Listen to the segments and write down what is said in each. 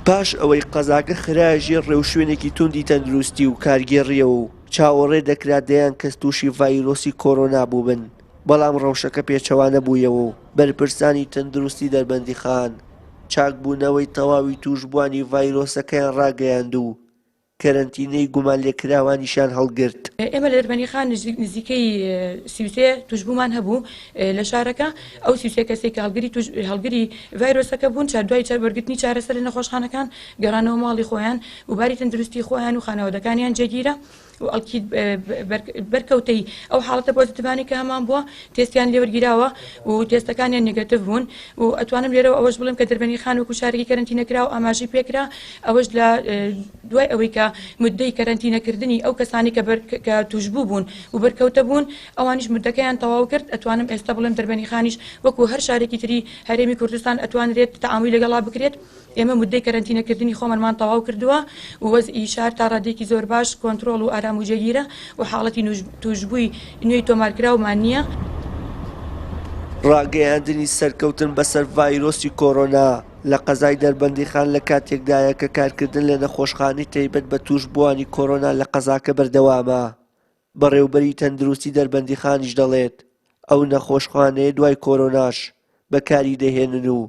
پاش ئەوەی قەزاکە خراژی ڕێوشوێنێکی توندی تەندروستی و کارگێڕیەوە و چاوەڕێ دەکرا دەیان کەس تووشی ڤایرۆسی کۆرۆنا بوو بن، بەڵام ڕەوشەکە پێچەوانە بوویەوە و بەرپرسانی تەندروستی دەربەندیخان چاکبوونەوەی تەواوی توشبووانی ڤایرۆسەکەیان ڕاگەیاند و کەرەنتینەی گومان لێکراوانیشان هەڵگرت. ئێمە لە دەربەندیخان نزیکەی 33 توشببوومان هەبوو لە شارەکە، ئەو 33 کەسێک کە هەڵگری ڤایرۆسەکە بوون دوای وەرگرتنی چارەسەر لە نەخۆشخانەکان گەڕانەوە ماڵی خۆیان و باری تەندروستی خۆیان و خانەوەدەکانیان جێگیرە و ئەڵکی بەرکەوتەی ئەو حاڵەتە پۆزیتیڤانی کە هەمان بووە تێستیان لێوەرگیراوە و تێستەکانیان نێگەتیڤ بوون و ئەتوانم لێرەوە ئەوەش بڵێم کە دەربەندیخان وەکو شارێکی کەرەنتینەکرا و ئاماژەی پێکرا ئەوەش لە دوای ئەوەی کە مدەی کەرەنتینەکردنی ئەو کەسانی کە توشبوو بوون و بەرکەوتە بوون ئەوانیش مدەکەیان تەواو کرد. ئەتوانم ئێستا بڵێم دەربەندیخانیش وەکو هەر شارێکی تری هەرێمی کوردستان ئەتوانرێت تەعاملی لەگەڵا بکرێت. ئێمە مدەی کەرەنتینەکردنی خۆمانمان تەواو کردووە و وەزئی شار تا ڕادێکی زۆر باش کۆنترۆڵ و ئارام و جێگیرە و حاڵەتی توشبووی نوێی تۆمارکراومان نییە. ڕاگەیاندنی سەرکەوتن بەسەر ڤایرۆسی کۆرۆنا لە قەزای دەربەندیخان لە کاتێکدایە کە کارکردن لە نەخۆشخانەی تایبەت بە توشبووانی کۆرۆنا لە قەزاکە بەردەوامە. بەڕێوەبەری تەندروستی دەربەندیخانیش دەڵێت ئەو نەخۆشخانەیە دوای کۆرۆناش بەکاری دەهێنن و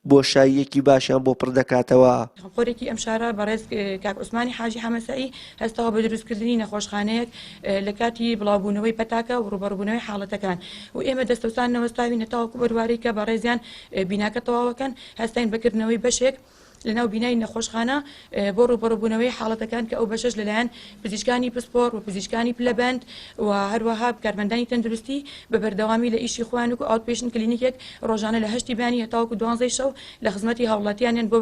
بۆشاییەکی باشیان بۆ پڕ دەکاتەوە. خۆرێکی ئەم شارە بەڕێز کاک عوسمانی حاجی حەمەسەئی هەستەوە بە دروستکردنی نەخۆشخانەیەک لە کاتی بڵاوبوونەوەی پەتاکە و ڕوبەڕووبوونەوەی حاڵەتەکان و ئێمە دەستەوسان نەوەستاوی نەتاوەکو بەروارەی کە بەڕێزیان بیناکە تەواوەکەن هەستین بەکردنەوەی بەشێک لەناو بینایی نەخۆشخانە بۆ ڕوبەڕووبوونەوەی حاڵەتەکان کە ئەو بەشەش لەلایەن پزیشکانی پسپۆڕ و پزیشکانی پلەبەند و هەروەها کارمەندانی تەندروستی بە بەردەوامی لە ئیشی خۆیان و ئاوتپێشن کلینیکێک ڕۆژانە لە 8 بانی هەتاوەکو 12 شەو لە خزمەتی هاوڵاتیانیان بۆ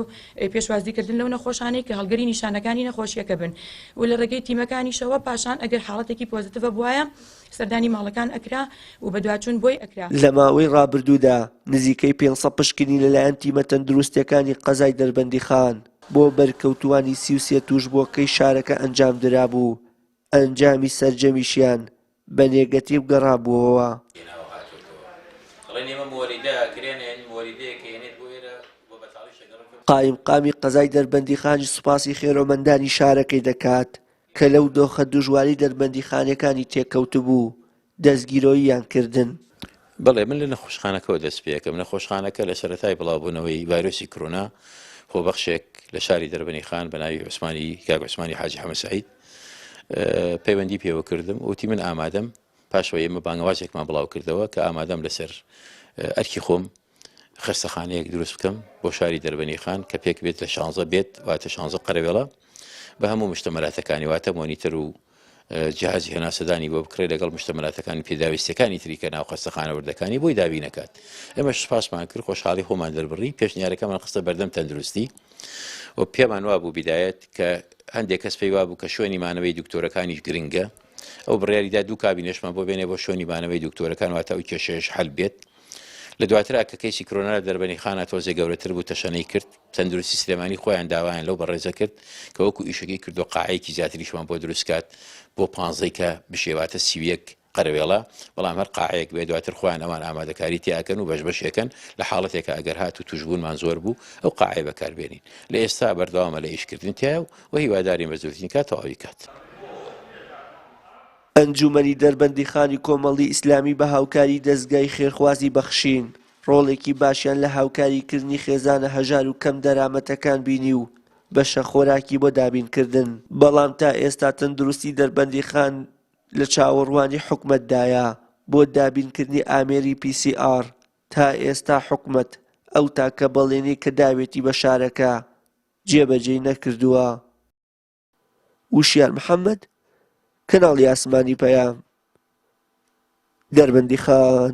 پێشوازیکردن لەو نەخۆشانەی کە هەڵگەری نیشانەکانی نەخۆشیەکە بن و لە ڕێگەی تیمەکانیشەوە پاشان ئەگەر حاڵەتێکی پۆزیتیڤە بووایە سەردانی ماڵەکان ئەکرا و بە دوچوون بۆی ئەکرا. لە ماوەی ڕابردوودا نزیکەی 500 پشکنی لەلایەن تیمە تەندروستیەکانی قەزای دەربەندیخان بۆ بەرکەوتوانی 33 توشبووەکەی شارەکە ئەنجامدرا بوو. ئەنجامی سەرجەمیشیان بە نێگەتیڤ گەڕابووەوە. قایمقامی قەزای دەربەندیخانی سوپاسی خێرۆمەندانی شارەکەی دەکات کە لەو دۆخە دوژواری دەربەندیخانەکانی تێکەوتبوو دەستگیرۆییان کردن. بەڵێ من لە نەخۆشخانەکەەوە دەست پێکەم. نەخۆشخانەکە لە سەرەتای بڵاوبوونەوەی ڤایرۆسی کۆرۆنا خۆبەخشێک لە شاری دەربەندیخان بە ناوی کاک عوسمانی حاجی حەمەسەعید پەیوەندی پێوە کردم وتی من ئامادەم. پاشەوە ئێمە بانگەوازێکمان بڵاو کردەوە کە ئامادەم لەسەر ئەرکی خۆم خستەخانەیەک دروست بکەم بۆ شاری دەربەندیخان کە پێک بێت لە 16 بێت واتە 16 قەرەوێڵە بە هەموو مشتەمەلاتەکانی واتە مۆنیتەر و جیهازی هێناسەدانی بۆ بکرێت لەگەڵ مشتەمەلاتەکانی پێداویستەکانی تری کە ناو خستەخانەوەردەکانی بۆی دابین نەکات. ئێمەش سوپاسمان کرد خۆشحاڵی خۆمان دەربڕی پێشنیارەکەمان خستە بەردەم تەندروستی و پێمان وا بوو بیدایەت کە هەندێک کەس پێی وا بوو کە شوێنی مانەوەی دکتۆرەکانیش گرنگە ئەو بڕیاریدا دوو کابینەشمان بۆ بێنێ بۆ شوێنی مانەوەی دکتۆرەکان واتە ئەو کێشەیەش حەل بێت. لە دواترا کە کەیسی کۆرۆنا لە دەربەندیخانە تۆزێ گەورەتر بوو تەشەنەی کرد تەندروستی سلێمانی خۆیان داوایان لەو بەڕێزە کرد کە وەکو ئیشەکەی کردو قاعەیەکی زیاتریشمان بۆ دروستکات بۆ 15 کە بشێواتە 31 قەرەوێڵە بەڵام هەر قاعەیەک بێ دواتر خۆیان ئەوان ئامادەکاری تیاکەن و بەشبەشێکن لە حاڵەتێکە ئەگەر هات و توشبوونمان زۆر بوو ئەو قاعەیە بەکاربێنین. لە ئێستا بەردەوامە لە ئیشکردن تیا و هیوادارین بە زووترین کات تەواوی کات. ئەنجومەنی دەربەندیخانی کۆمەڵی ئیسلامی بە هاوکاری دەستگای خێرخوازی بەخشین ڕۆڵێکی باشیان لە هاوکاریکردنی خێزانە هەژار و کەم دەرامەتەکان بینی و بەشە خۆراکی بۆ دابینکردن. بەڵام تا ئێستا تەندروستی دەربەندیخان لە چاوەڕوانی حکومەتدایە بۆ دابینکردنی ئامێری PCR. تا ئێستا حکومەت ئەو تاکە بەڵێنی کە داوێتی بە شارەکە جێبەجێ نەکردووە. وشیان محەممەد، کەناڵی ئاسمانی پەیام، دەربەندیخان.